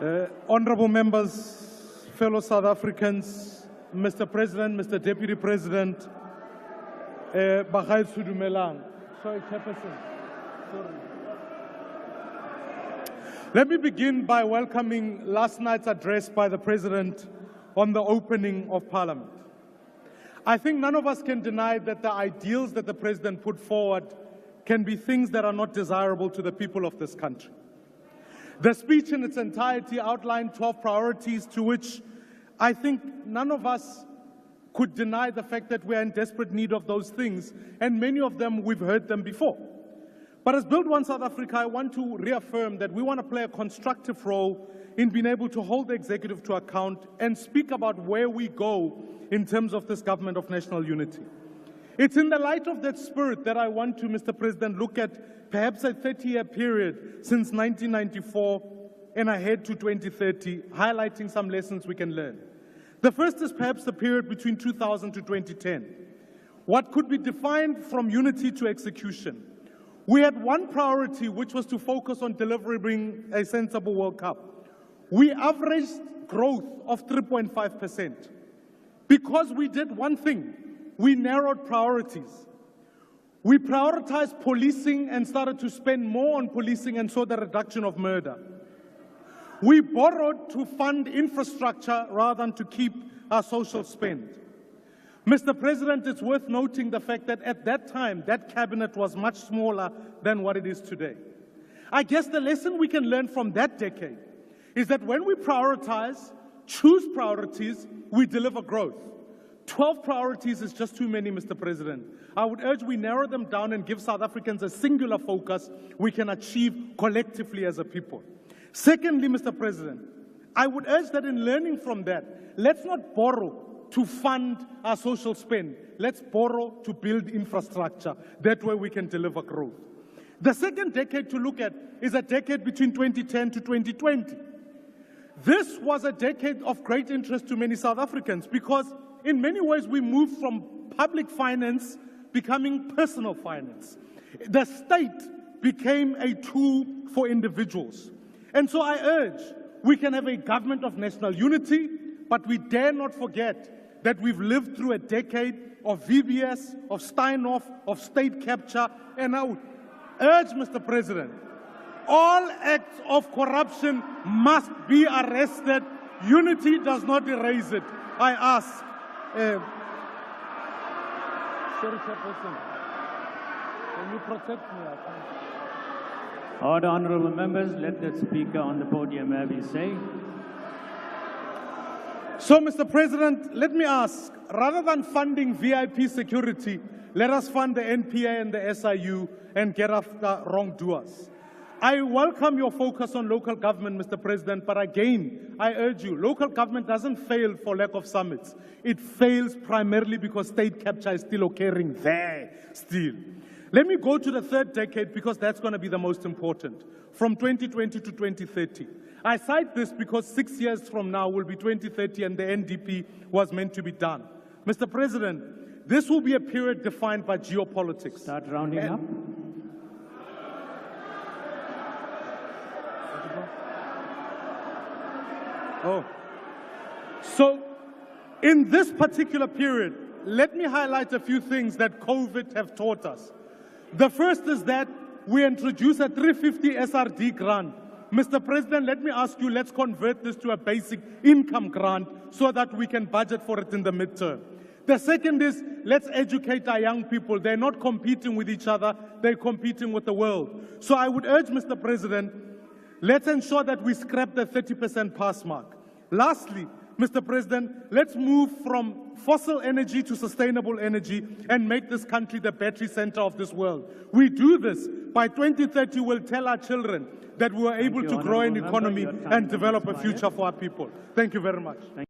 Honourable members, fellow South Africans, Mr. President, Mr. Deputy President, Sorry, Chairperson. Sorry. Let me begin by welcoming last night's address by the President on the opening of Parliament. I think none of us can deny that the ideals that the President put forward can be things that are not desirable to the people of this country. The speech in its entirety outlined 12 priorities to which I think none of us could deny the fact that we are in desperate need of those things, and many of them we've heard them before. But as Build One South Africa, I want to reaffirm that we want to play a constructive role in being able to hold the executive to account and speak about where we go in terms of this government of national unity. It's in the light of that spirit that I want to, Mr. President, look at perhaps a 30-year period since 1994 and ahead to 2030, highlighting some lessons we can learn. The first is perhaps the period between 2000 to 2010. What could be defined from unity to execution? We had one priority, which was to focus on delivering a sensible World Cup. We averaged growth of 3.5%. Because we did one thing, we narrowed priorities. We prioritized policing and started to spend more on policing and saw the reduction of murder. We borrowed to fund infrastructure rather than to keep our social spend. Mr. President, it's worth noting the fact that at that time, that cabinet was much smaller than what it is today. I guess the lesson we can learn from that decade is that when we prioritize, choose priorities, we deliver growth. 12 priorities is just too many, Mr. President. I would urge we narrow them down and give South Africans a singular focus we can achieve collectively as a people. Secondly, Mr. President, I would urge that in learning from that, let's not borrow to fund our social spend. Let's borrow to build infrastructure. That way we can deliver growth. The second decade to look at is a decade between 2010 to 2020. This was a decade of great interest to many South Africans because in many ways we moved from public finance becoming personal finance. The state became a tool for individuals. And so I urge we can have a government of national unity, but we dare not forget that we've lived through a decade of VBS, of Steinhoff, of state capture, and I would urge, Mr. President, all acts of corruption must be arrested. Unity does not erase it. I ask. Sorry, Chairperson. Can you protect me? Order, honourable members. Let the speaker on the podium have his say. So, Mr. President, let me ask, rather than funding VIP security, let us fund the NPA and the SIU and get after wrongdoers. I welcome your focus on local government, Mr. President, but again, I urge you, local government doesn't fail for lack of summits. It fails primarily because state capture is still occurring there still. Let me go to the third decade because that's going to be the most important, from 2020 to 2030. I cite this because 6 years from now will be 2030 and the NDP was meant to be done. Mr. President, this will be a period defined by geopolitics. Start rounding up. So, in this particular period, let me highlight a few things that COVID have taught us. The first is that we introduce a 350 SRD grant. Mr. President, let me ask you, let's convert this to a basic income grant so that we can budget for it in the midterm. The second is, let's educate our young people. They're not competing with each other, they're competing with the world. So I would urge, Mr. President, let's ensure that we scrap the 30% pass mark. Lastly, Mr. President, let's move from fossil energy to sustainable energy and make this country the battery center of this world. We do this. By 2030, we'll tell our children that we were able to grow an economy and develop a future for our people. Thank you very much.